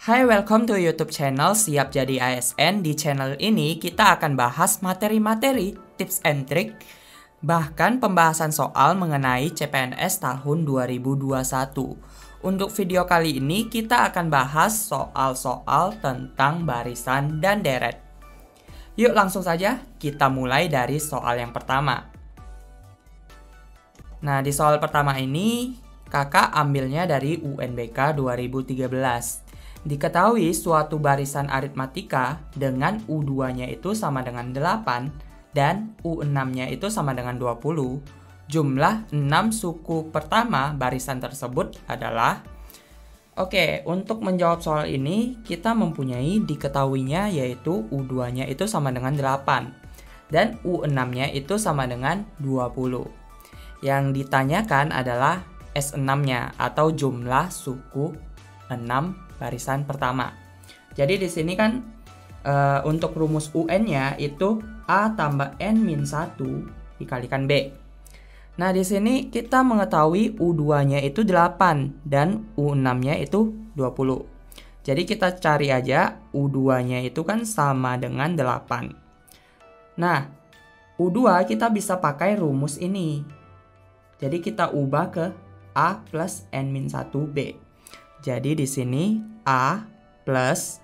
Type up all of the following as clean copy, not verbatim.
Hai, welcome to YouTube channel Siap Jadi ASN. Di channel ini kita akan bahas materi-materi, tips and trick, bahkan pembahasan soal mengenai CPNS tahun 2021. Untuk video kali ini kita akan bahas soal-soal tentang barisan dan deret. Yuk langsung saja kita mulai dari soal yang pertama. Nah, di soal pertama ini kakak ambilnya dari UNBK 2013. Diketahui suatu barisan aritmatika dengan U2-nya itu sama dengan 8 dan U6-nya itu sama dengan 20. Jumlah 6 suku pertama barisan tersebut adalah... Oke, untuk menjawab soal ini kita mempunyai diketahuinya yaitu U2-nya itu sama dengan 8 dan U6-nya itu sama dengan 20. Yang ditanyakan adalah S6-nya atau jumlah suku 6 barisan pertama. Jadi di sini kan untuk rumus UN-nya itu A tambah N-1 dikalikan B. Nah, di sini kita mengetahui U2-nya itu 8 dan U6-nya itu 20. Jadi kita cari aja U2-nya itu kan sama dengan 8. Nah, U2 kita bisa pakai rumus ini. Jadi kita ubah ke A plus N-1B. Jadi di sini A plus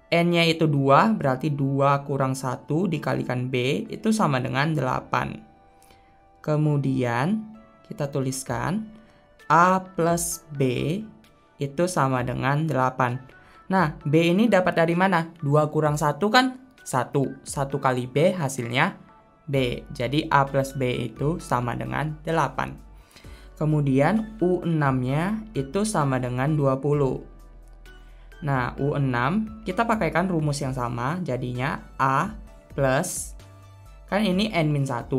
N-nya itu 2, berarti 2 kurang 1 dikalikan B itu sama dengan 8. Kemudian kita tuliskan A plus B itu sama dengan 8. Nah, B ini dapat dari mana? 2 kurang 1 kan 1. 1 kali B hasilnya B. Jadi A plus B itu sama dengan 8. Kemudian U6-nya itu sama dengan 20. Nah, U6 kita pakaikan rumus yang sama, jadinya A plus, kan ini N-1.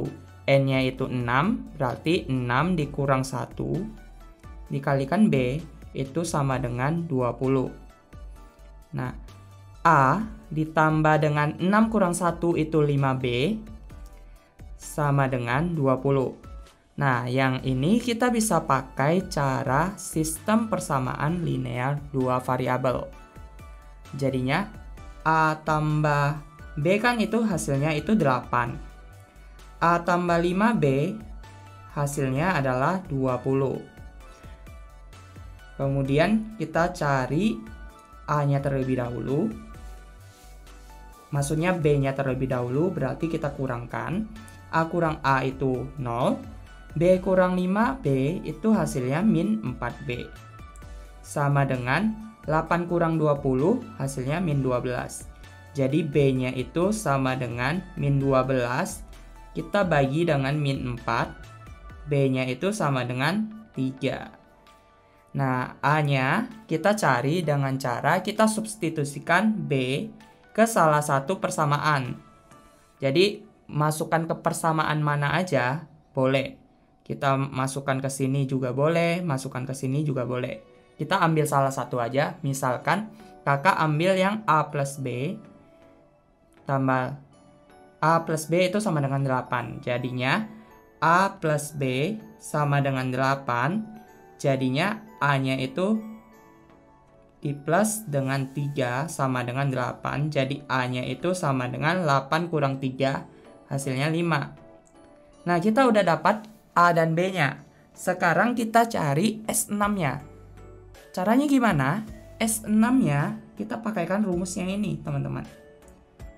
N-nya itu 6, berarti 6 dikurang 1 dikalikan B itu sama dengan 20. Nah, A ditambah dengan 6 kurang 1 itu 5B sama dengan 20. Nah, yang ini kita bisa pakai cara sistem persamaan linear dua variabel. Jadinya A tambah B kan itu hasilnya itu 8. A tambah 5B hasilnya adalah 20. Kemudian kita cari A-nya terlebih dahulu. Maksudnya B-nya terlebih dahulu, berarti kita kurangkan. A kurang A itu 0. B kurang 5B itu hasilnya min 4B. Sama dengan 8 kurang 20 hasilnya min 12. Jadi B-nya itu sama dengan min 12. Kita bagi dengan min 4. B-nya itu sama dengan 3. Nah, A-nya kita cari dengan cara kita substitusikan B ke salah satu persamaan. Jadi, masukkan ke persamaan mana aja boleh. Kita masukkan ke sini juga boleh, masukkan ke sini juga boleh. Kita ambil salah satu aja, misalkan kakak ambil yang A plus B, tambah A plus B itu sama dengan 8. Jadinya A plus B sama dengan 8, jadinya A-nya itu di plus dengan 3 sama dengan 8, jadi A-nya itu sama dengan 8 kurang 3, hasilnya 5. Nah, kita udah dapat A dan B-nya. Sekarang kita cari S6-nya. Caranya gimana? S6-nya kita pakaikan rumus yang ini, teman-teman.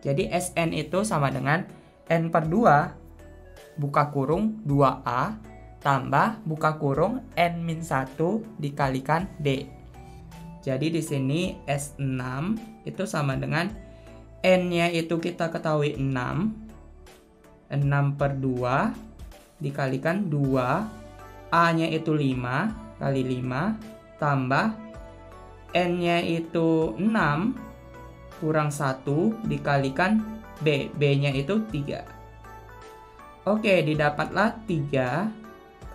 Jadi Sn itu sama dengan N per 2 buka kurung 2A tambah buka kurung N-1 dikalikan D. Jadi di sini S6 itu sama dengan N-nya itu kita ketahui 6. 6 per 2 dikalikan 2, A-nya itu 5 kali 5, tambah N-nya itu 6, kurang 1 dikalikan B, B-nya itu 3. Oke, didapatlah 3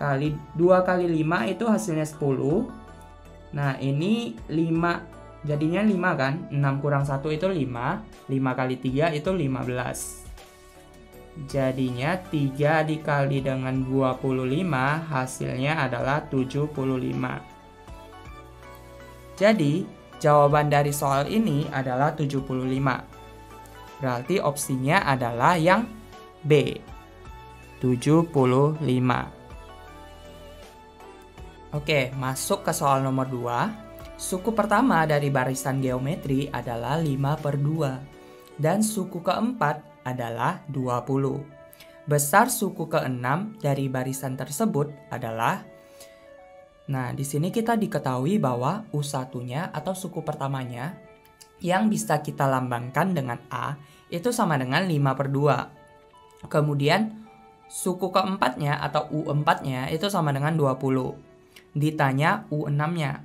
kali 2 kali 5 itu hasilnya 10. Nah, ini 5, jadinya 5 kan, 6 kurang 1 itu 5, 5 kali 3 itu 15. Jadinya 3 dikali dengan 25 hasilnya adalah 75. Jadi jawaban dari soal ini adalah 75. Berarti opsinya adalah yang B, 75. Oke, masuk ke soal nomor 2. Suku pertama dari barisan geometri adalah 5/2. Dan suku keempat adalah 20. Besar suku keenam dari barisan tersebut adalah... Nah, di sini kita diketahui bahwa U1-nya atau suku pertamanya yang bisa kita lambangkan dengan A itu sama dengan 5/2. Kemudian suku keempatnya atau U4-nya itu sama dengan 20. Ditanya U6-nya.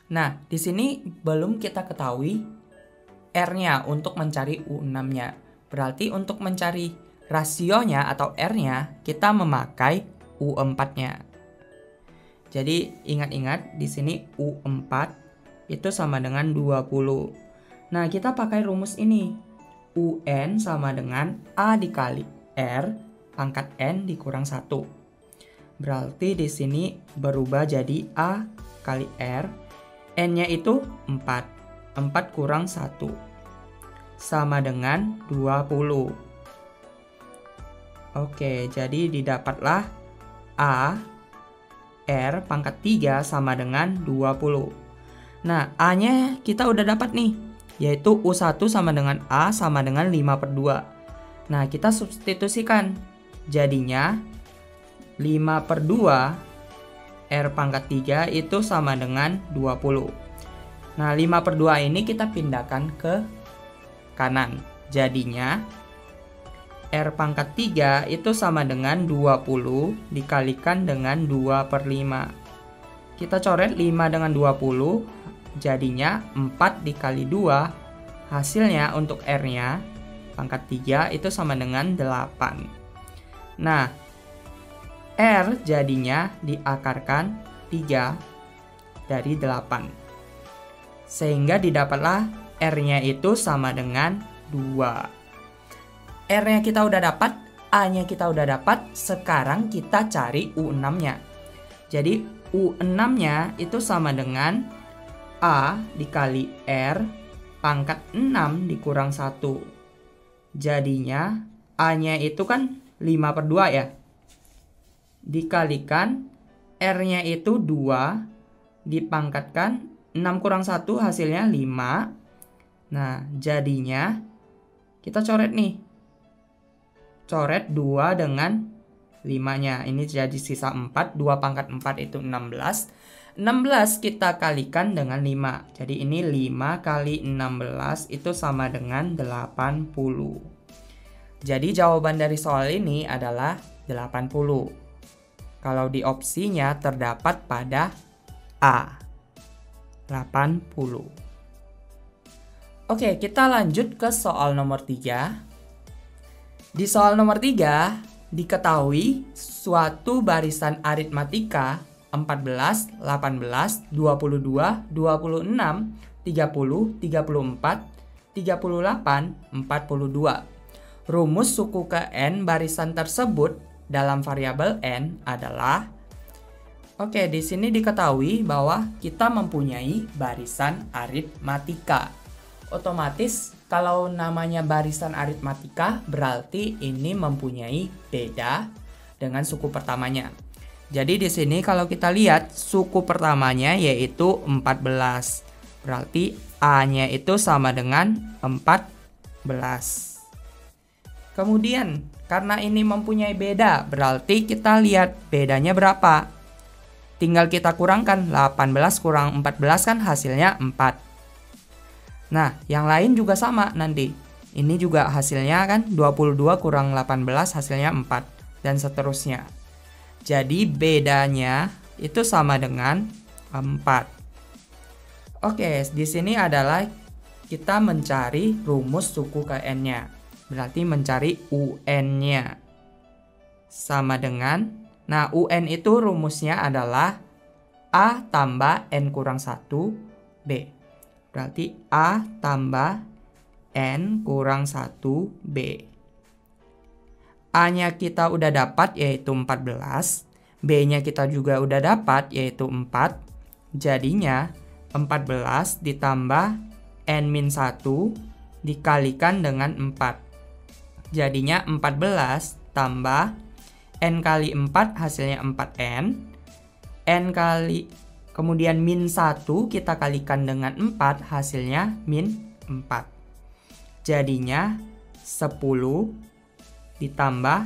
Nah, di sini belum kita ketahui R-nya untuk mencari U6-nya. Berarti untuk mencari rasionya atau R-nya kita memakai U4-nya. Jadi ingat-ingat di sini U4 itu sama dengan 20. Nah, kita pakai rumus ini. UN sama dengan A dikali R pangkat N dikurang 1. Berarti di sini berubah jadi A kali R. N-nya itu 4. 4 kurang 1. Sama dengan 20. Oke, jadi didapatlah A R pangkat 3 sama dengan 20. Nah, A-nya kita udah dapat nih. Yaitu U1 sama dengan A sama dengan 5/2. Nah, kita substitusikan. Jadinya 5/2 R pangkat 3 itu sama dengan 20. Nah, 5/2 ini kita pindahkan ke kanan. Jadinya R pangkat 3 itu sama dengan 20 dikalikan dengan 2/5. Kita coret 5 dengan 20. Jadinya 4 dikali 2, hasilnya untuk R-nya, pangkat 3 itu sama dengan 8. Nah, R jadinya diakarkan 3 dari 8. Sehingga didapatlah R-nya itu sama dengan 2. R-nya kita udah dapat, A-nya kita udah dapat, sekarang kita cari U6-nya. Jadi U6-nya itu sama dengan A dikali R pangkat 6 dikurang 1. Jadinya A-nya itu kan 5/2 ya. Dikalikan R-nya itu 2 dipangkatkan 6 kurang 1 hasilnya 5. Nah, jadinya kita coret nih. Coret 2 dengan 5-nya. Ini jadi sisa 4. 2 pangkat 4 itu 16. 16 kita kalikan dengan 5. Jadi ini 5 kali 16 itu sama dengan 80. Jadi jawaban dari soal ini adalah 80. Kalau di opsinya terdapat pada A, 80. Oke, kita lanjut ke soal nomor 3. Di soal nomor 3, diketahui suatu barisan aritmatika 14, 18, 22, 26, 30, 34, 38, 42. Rumus suku ke N barisan tersebut dalam variabel N adalah... Oke, di sini diketahui bahwa kita mempunyai barisan aritmatika. Otomatis kalau namanya barisan aritmatika berarti ini mempunyai beda dengan suku pertamanya. Jadi di sini kalau kita lihat suku pertamanya yaitu 14. Berarti A-nya itu sama dengan 14. Kemudian karena ini mempunyai beda, berarti kita lihat bedanya berapa. Tinggal kita kurangkan, 18 kurang 14 kan hasilnya 4. Nah, yang lain juga sama nanti. Ini juga hasilnya kan 22 kurang 18 hasilnya 4 dan seterusnya. Jadi bedanya itu sama dengan 4. Oke, di sini adalah kita mencari rumus suku ke N-nya. Berarti mencari UN-nya. Sama dengan, nah UN itu rumusnya adalah A tambah N kurang 1 B. Berarti A tambah N kurang 1 B. A-nya kita udah dapat yaitu 14. B-nya kita juga udah dapat yaitu 4. Jadinya 14 ditambah n-1 dikalikan dengan 4. Jadinya 14 tambah n kali 4 hasilnya 4n. Kemudian min 1 kita kalikan dengan 4 hasilnya min 4. Jadinya 10 ditambah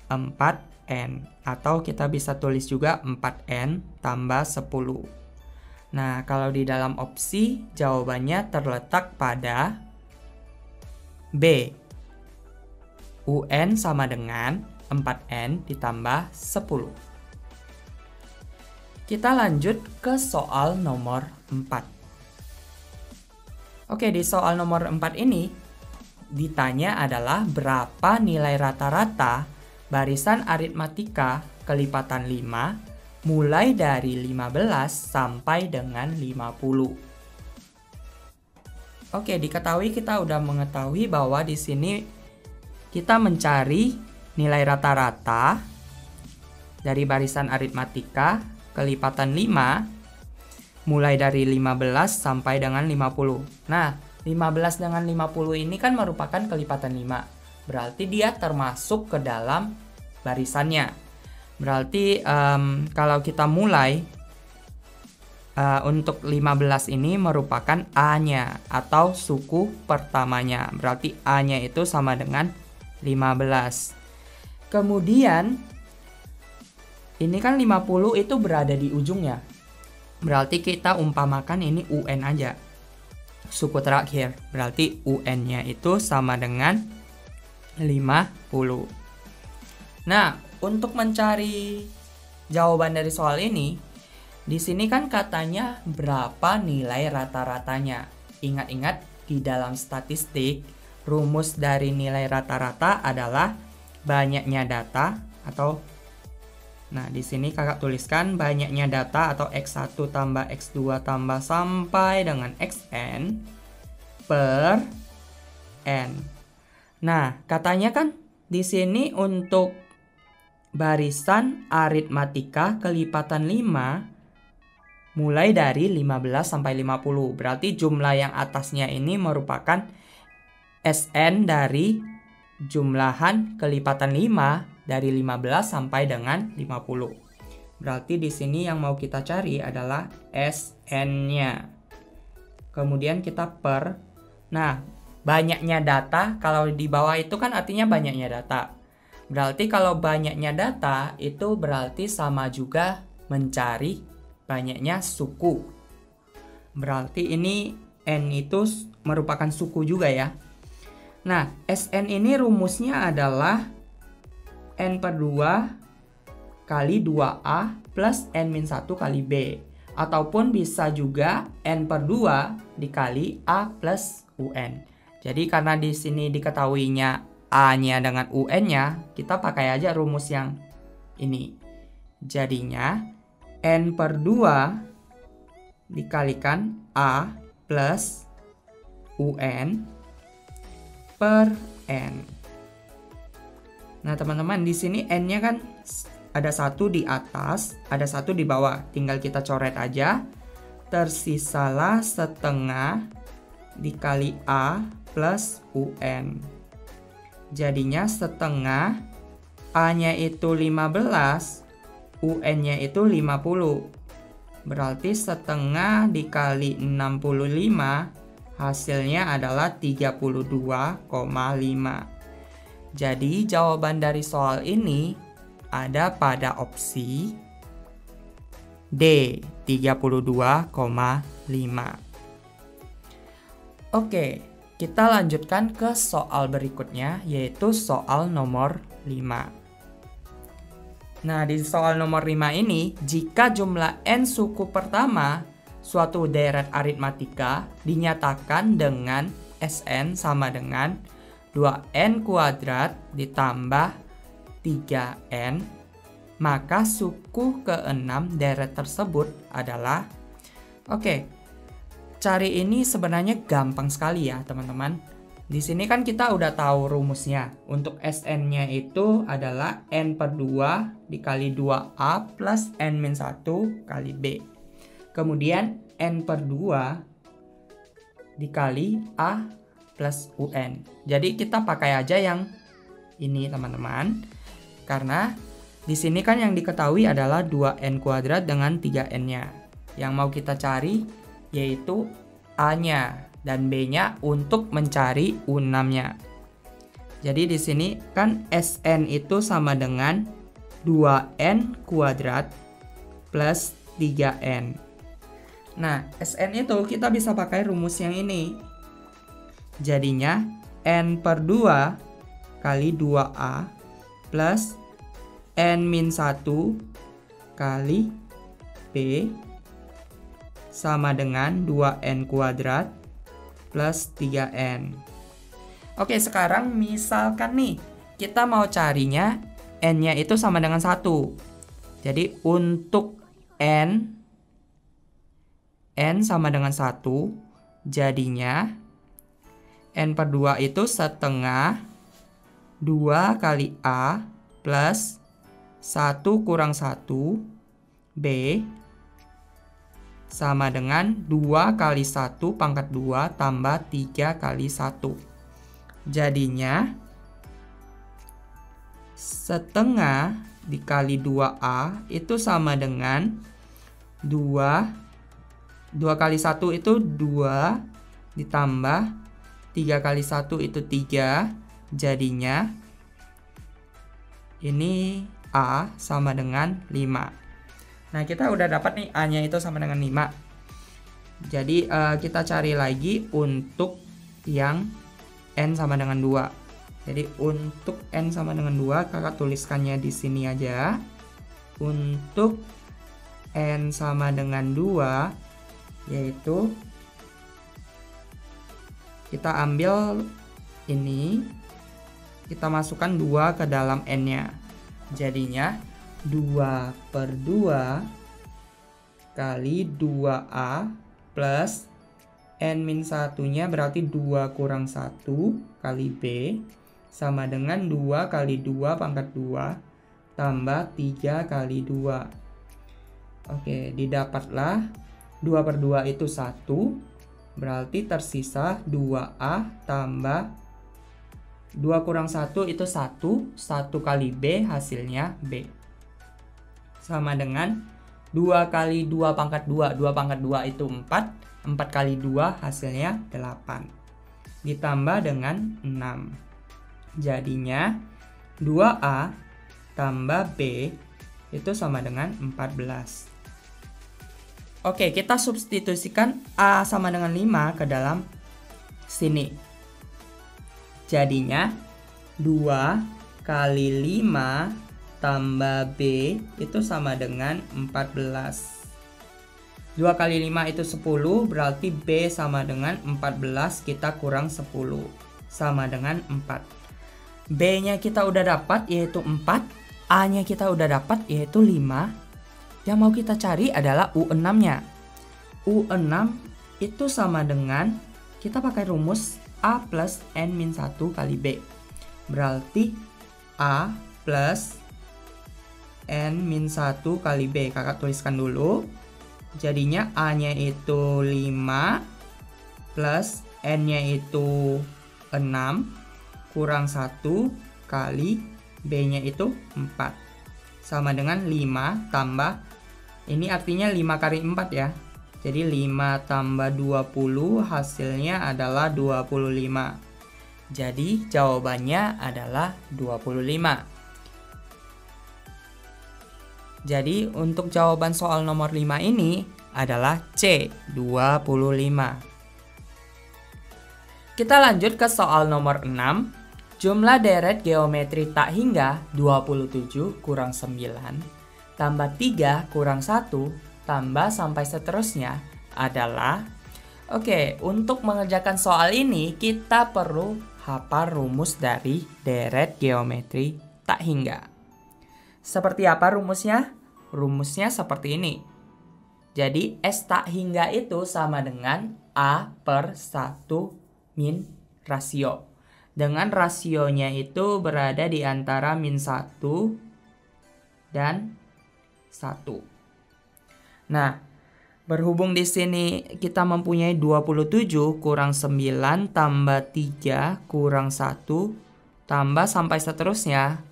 4n. Atau kita bisa tulis juga 4n tambah 10. Nah, kalau di dalam opsi jawabannya terletak pada B. UN sama dengan 4n ditambah 10. Kita lanjut ke soal nomor 4. Oke, di soal nomor 4 ini ditanya adalah berapa nilai rata-rata barisan aritmatika kelipatan 5 mulai dari 15 sampai dengan 50. Oke, diketahui kita udah mengetahui bahwa di sini kita mencari nilai rata-rata dari barisan aritmatika kelipatan 5 mulai dari 15 sampai dengan 50. Nah, 15 dengan 50 ini kan merupakan kelipatan 5. Berarti dia termasuk ke dalam barisannya. Berarti kalau kita mulai untuk 15 ini merupakan A-nya atau suku pertamanya. Berarti A-nya itu sama dengan 15. Kemudian ini kan 50 itu berada di ujungnya. Berarti kita umpamakan ini UN aja. Suku terakhir. Berarti UN-nya itu sama dengan 50. Nah, untuk mencari jawaban dari soal ini, di sini kan katanya berapa nilai rata-ratanya. Ingat-ingat di dalam statistik, rumus dari nilai rata-rata adalah banyaknya data atau di sini kakak tuliskan banyaknya data atau X1 tambah X2 tambah sampai dengan Xn per N. Nah, katanya kan di sini untuk barisan aritmatika kelipatan 5 mulai dari 15 sampai 50. Berarti jumlah yang atasnya ini merupakan Sn dari jumlahan kelipatan 5 dari 15 sampai dengan 50. Berarti di sini yang mau kita cari adalah Sn-nya. Kemudian kita per. Nah, banyaknya data kalau di bawah itu kan artinya banyaknya data. Berarti kalau banyaknya data itu berarti sama juga mencari banyaknya suku. Berarti ini N itu merupakan suku juga ya. Nah, Sn ini rumusnya adalah N per 2 kali 2A plus N-1 kali B. Ataupun bisa juga N per 2 dikali A plus UN. Jadi karena di sini diketahuinya A-nya dengan UN-nya, kita pakai aja rumus yang ini. Jadinya N per 2 dikalikan A plus UN per N. Nah, teman-teman, di sini N-nya kan ada satu di atas, ada satu di bawah. Tinggal kita coret aja. Tersisalah setengah dikali A plus UN. Jadinya setengah, A-nya itu 15, UN-nya itu 50. Berarti setengah dikali 65, hasilnya adalah 32,5. Jadi jawaban dari soal ini ada pada opsi D, 32,5. Oke, kita lanjutkan ke soal berikutnya, yaitu soal nomor 5. Nah, di soal nomor 5 ini, jika jumlah N suku pertama suatu deret aritmatika dinyatakan dengan Sn sama dengan 2n kuadrat ditambah 3n, maka suku ke-6 deret tersebut adalah, cari ini sebenarnya gampang sekali ya teman-teman. Di sini kan kita udah tahu rumusnya. Untuk Sn-nya itu adalah n per 2 dikali 2a plus n-1 kali b. Kemudian N per 2 dikali A plus UN. Jadi kita pakai aja yang ini teman-teman. Karena di sini kan yang diketahui adalah 2N kuadrat dengan 3N-nya. Yang mau kita cari yaitu A-nya dan B-nya untuk mencari U6-nya. Jadi di sini kan Sn itu sama dengan 2N kuadrat plus 3N. Nah, Sn itu kita bisa pakai rumus yang ini. Jadinya N per 2 kali 2A plus N-1 kali B sama dengan 2N kuadrat plus 3N. Oke, sekarang misalkan nih, kita mau carinya N-nya itu sama dengan 1. Jadi untuk N sama dengan 1, jadinya N per 2 itu setengah 2 kali A plus 1 kurang 1 B sama dengan 2 kali 1 pangkat 2 tambah 3 kali 1. Jadinya setengah dikali 2A itu sama dengan 2 kali 1 itu 2 ditambah 3 kali 1 itu 3. Jadinya ini A sama dengan 5. Nah, kita udah dapat nih A-nya itu sama dengan 5. Jadi kita cari lagi untuk yang N sama dengan 2. Jadi untuk N sama dengan 2, kakak tuliskannya di sini aja. Untuk N sama dengan 2, yaitu kita ambil ini, kita masukkan 2 ke dalam N-nya. Jadinya 2 per 2 kali 2A plus N-1-nya berarti 2 kurang 1 kali B sama dengan 2 kali 2 pangkat 2 tambah 3 kali 2. Oke, didapatlah 2 per 2 itu 1, berarti tersisa 2A tambah 2 kurang 1 itu 1 kali B hasilnya B. Sama dengan 2 kali 2 pangkat 2. 2 pangkat 2 itu 4. 4 kali 2 hasilnya 8. Ditambah dengan 6. Jadinya 2A tambah B itu sama dengan 14. Oke, kita substitusikan A sama dengan 5 ke dalam sini. Jadinya 2 kali 5 tambah B itu sama dengan 14. 2 kali 5 itu 10, berarti B sama dengan 14, kita kurang 10. Sama dengan 4. B-nya kita udah dapat yaitu 4, A-nya kita udah dapat yaitu 5. Yang mau kita cari adalah U6-nya. U6 itu sama dengan, kita pakai rumus A plus N-1 kali B. Berarti A plus N-1 kali B. Kakak tuliskan dulu. Jadinya A-nya itu 5 plus N-nya itu 6 kurang 1 kali B-nya itu 4. Sama dengan 5 tambah, ini artinya 5 kali 4 ya. Jadi 5 tambah 20 hasilnya adalah 25. Jadi jawabannya adalah 25. Jadi untuk jawaban soal nomor 5 ini adalah C, 25. Kita lanjut ke soal nomor 6. Jumlah deret geometri tak hingga 27 kurang 9 tambah 3 kurang 1 tambah sampai seterusnya adalah. Oke, untuk mengerjakan soal ini kita perlu hafal rumus dari deret geometri tak hingga. Seperti apa rumusnya? Rumusnya seperti ini. Jadi S tak hingga itu sama dengan A per 1 min rasio. Dengan rasionya itu berada di antara min 1 dan 1. Nah, Berhubung di sini kita mempunyai 27 kurang 9 tambah 3 kurang 1 tambah sampai seterusnya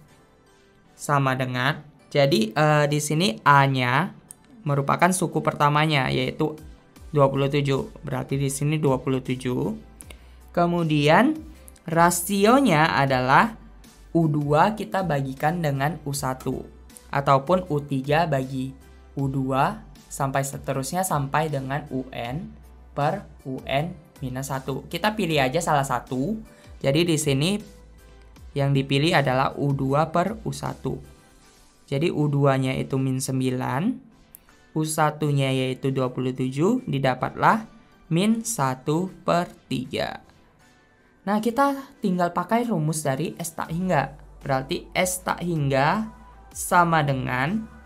sama dengan. Jadi di sini A-nya merupakan suku pertamanya yaitu 27. Berarti di sini 27. Kemudian rasionya adalah U2 kita bagikan dengan U1 ataupun U3 bagi U2 sampai seterusnya sampai dengan UN per UN minus 1. Kita pilih aja salah satu. Jadi di sini yang dipilih adalah U2 per U1. Jadi U2-nya itu min 9, U1-nya yaitu 27, didapatlah min 1 per 3. Nah, kita tinggal pakai rumus dari S tak hingga. Berarti S tak hingga sama dengan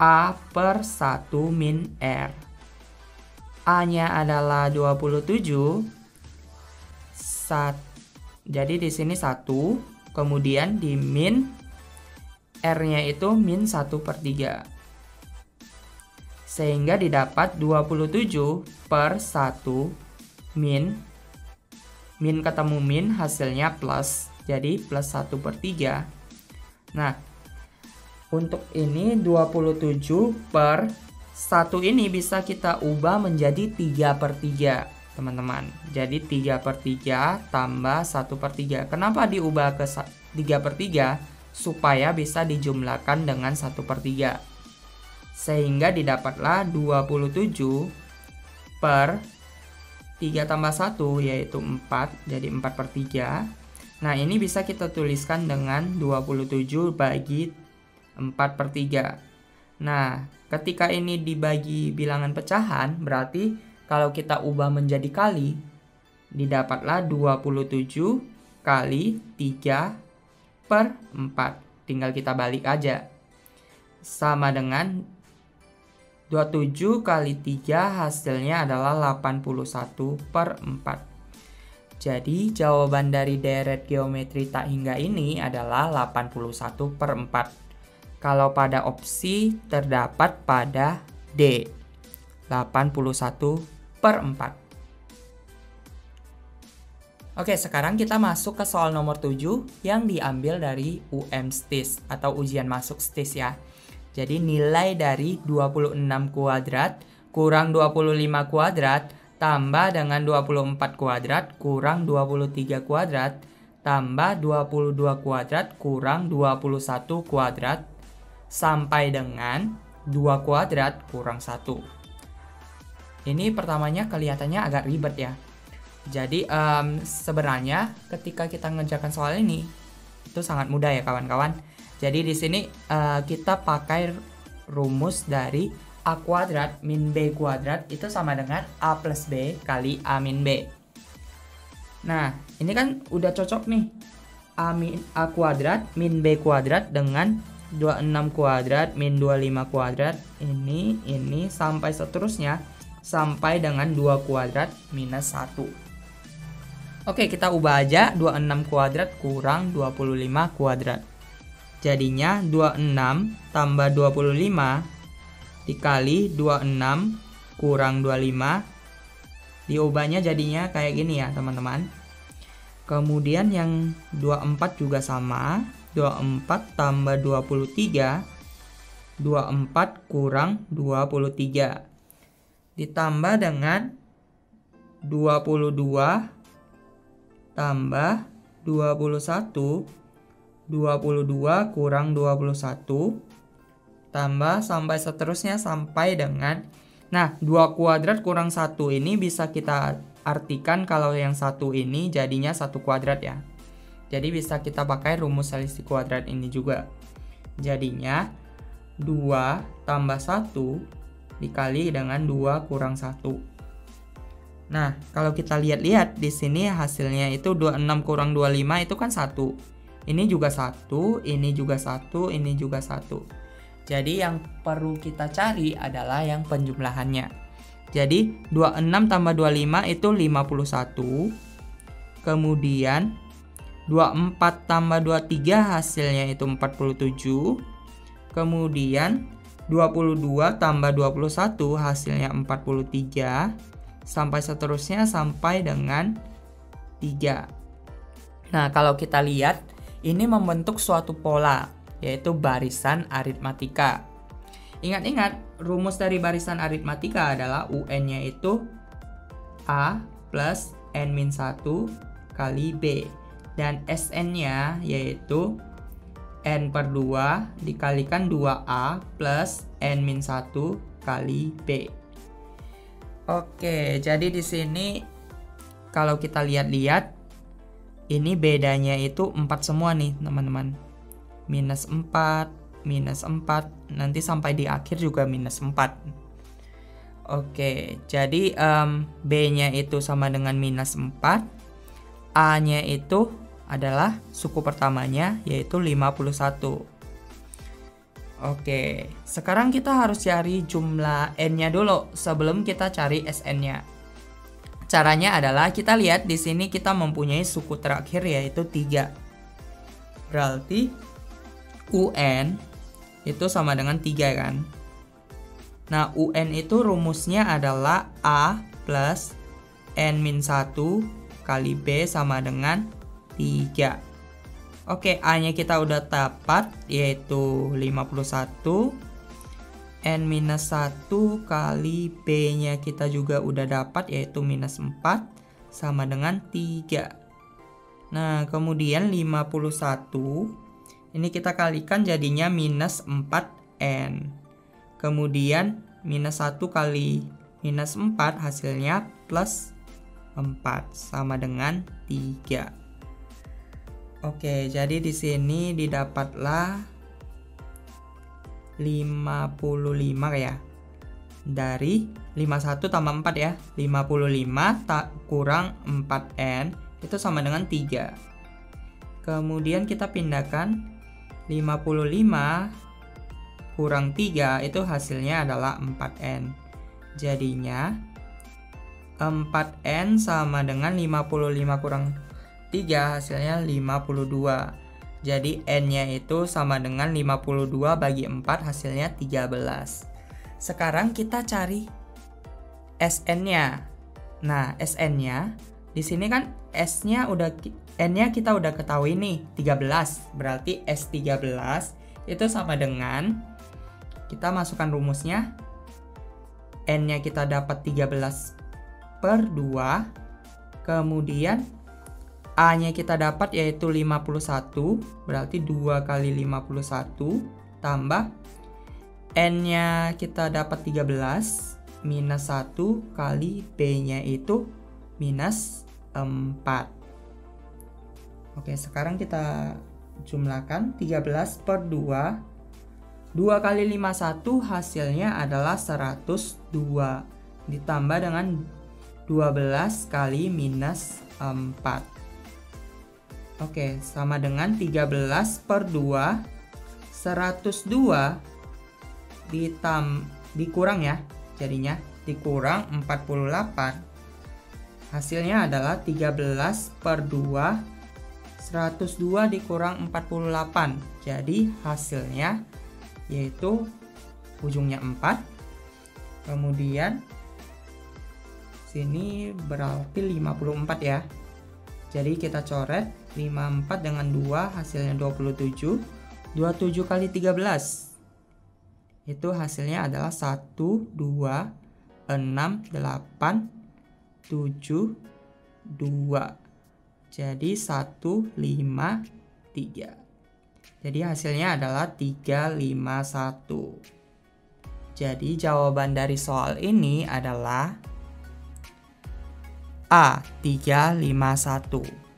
A per 1 min R. A-nya adalah 27. Jadi di sini 1. Kemudian di min R-nya itu min 1 per 3. Sehingga didapat 27 per 1 min. Min ketemu min hasilnya plus. Jadi plus 1 per 3. Nah, untuk ini 27 per 1 ini bisa kita ubah menjadi 3 per 3, teman-teman. Jadi 3 per 3 tambah 1 per 3. Kenapa diubah ke 3 per 3? Supaya bisa dijumlahkan dengan 1 per 3. Sehingga didapatlah 27 per 3 tambah 1 yaitu 4. Jadi 4 per 3. Nah, ini bisa kita tuliskan dengan 27 bagi 4 per 3. Nah, ketika ini dibagi bilangan pecahan, berarti kalau kita ubah menjadi kali, didapatlah 27 kali 3 per 4. Tinggal kita balik aja. Sama dengan 27 kali 3 hasilnya adalah 81 per 4. Jadi jawaban dari deret geometri tak hingga ini adalah 81 per 4. Kalau pada opsi terdapat pada D, 81 per 4. Oke, sekarang kita masuk ke soal nomor 7 yang diambil dari UM STIS atau ujian masuk STIS ya. Jadi nilai dari 26 kuadrat kurang 25 kuadrat tambah dengan 24 kuadrat kurang 23 kuadrat tambah 22 kuadrat kurang 21 kuadrat sampai dengan 2 kuadrat kurang 1. Ini pertamanya kelihatannya agak ribet ya. Jadi sebenarnya ketika kita mengerjakan soal ini itu sangat mudah ya kawan-kawan. Jadi di sini kita pakai rumus dari A kuadrat min B kuadrat itu sama dengan A plus B kali A min B. Nah, ini kan udah cocok nih. A kuadrat min B kuadrat dengan 26 kuadrat min 25 kuadrat ini sampai seterusnya sampai dengan 2 kuadrat minus 1. Oke, kita ubah aja 26 kuadrat kurang 25 kuadrat. Jadinya 26 tambah 25 dikali 26 kurang 25. Diubahnya jadinya kayak gini ya teman-teman. Kemudian yang 24 juga sama. 24 tambah 23, 24 kurang 23. Ditambah dengan 22 tambah 21, 22 kurang 21, tambah sampai seterusnya sampai dengan, nah 2 kuadrat kurang 1 ini bisa kita artikan kalau yang satu ini jadinya 1 kuadrat ya. Jadi bisa kita pakai rumus selisih kuadrat ini juga. Jadinya 2 tambah 1 dikali dengan 2 kurang 1. Nah, kalau kita lihat-lihat di sini hasilnya itu 26 kurang 25 itu kan 1. Ini juga 1, ini juga 1, ini juga 1. Jadi yang perlu kita cari adalah yang penjumlahannya. Jadi 26 tambah 25 itu 51. Kemudian 24 tambah 23 hasilnya itu 47. Kemudian 22 tambah 21 hasilnya 43, sampai seterusnya sampai dengan 3. Nah, kalau kita lihat, ini membentuk suatu pola, yaitu barisan aritmatika. Ingat-ingat, rumus dari barisan aritmatika adalah UN-nya itu A plus N-1 kali B. Dan SN-nya yaitu N/2 dikalikan 2A plus N-1 kali B. Oke, jadi di sini kalau kita lihat-lihat, ini bedanya itu 4 semua nih teman-teman. Minus 4, nanti sampai di akhir juga minus 4. Oke, jadi B-nya itu sama dengan minus 4, A-nya itu adalah suku pertamanya yaitu 51. Oke, sekarang kita harus cari jumlah N-nya dulu sebelum kita cari SN-nya. Caranya adalah kita lihat di sini kita mempunyai suku terakhir yaitu 3. Berarti UN itu sama dengan 3 kan? Nah, UN itu rumusnya adalah A plus N-1 kali B sama dengan 3. Oke, A-nya kita udah dapat yaitu 51. N-1 kali B-nya kita juga udah dapat yaitu minus 4 sama dengan 3. Nah, kemudian 51 ini kita kalikan jadinya minus 4N. Kemudian minus 1 kali minus 4 hasilnya plus 4 sama dengan 3. Oke, jadi di sini didapatlah 55 ya. Dari 51 tambah 4 ya. 55 kurang 4N itu sama dengan 3. Kemudian kita pindahkan 55 kurang 3 itu hasilnya adalah 4N. Jadinya 4N sama dengan 55 kurang 3 hasilnya 52. Jadi N-nya itu sama dengan 52 bagi 4 hasilnya 13. Sekarang kita cari SN-nya. Nah, SN-nya di sini kan N-nya kita udah ketahui nih 13. Berarti S13 itu sama dengan kita masukkan rumusnya. N-nya kita dapat 13/2. Kemudian A-nya kita dapat yaitu 51, berarti 2 kali 51, tambah N-nya kita dapat 13, minus 1 kali B-nya itu minus 4. Oke, sekarang kita jumlahkan 13/2. 2 kali 51 hasilnya adalah 102, ditambah dengan 12 kali minus 4. Oke, sama dengan 13/2. 102 dikurang ya, jadinya dikurang 48. Hasilnya adalah 13/2. 102 dikurang 48. Jadi hasilnya yaitu ujungnya 4. Kemudian sini berarti 54 ya. Jadi kita coret 54 dengan 2 hasilnya 27. 27 kali 13. Itu hasilnya adalah 1, 2, 6, 8, 7, 2. Jadi 1, 5, 3. Jadi hasilnya adalah 351. Jadi jawaban dari soal ini adalah A, 351.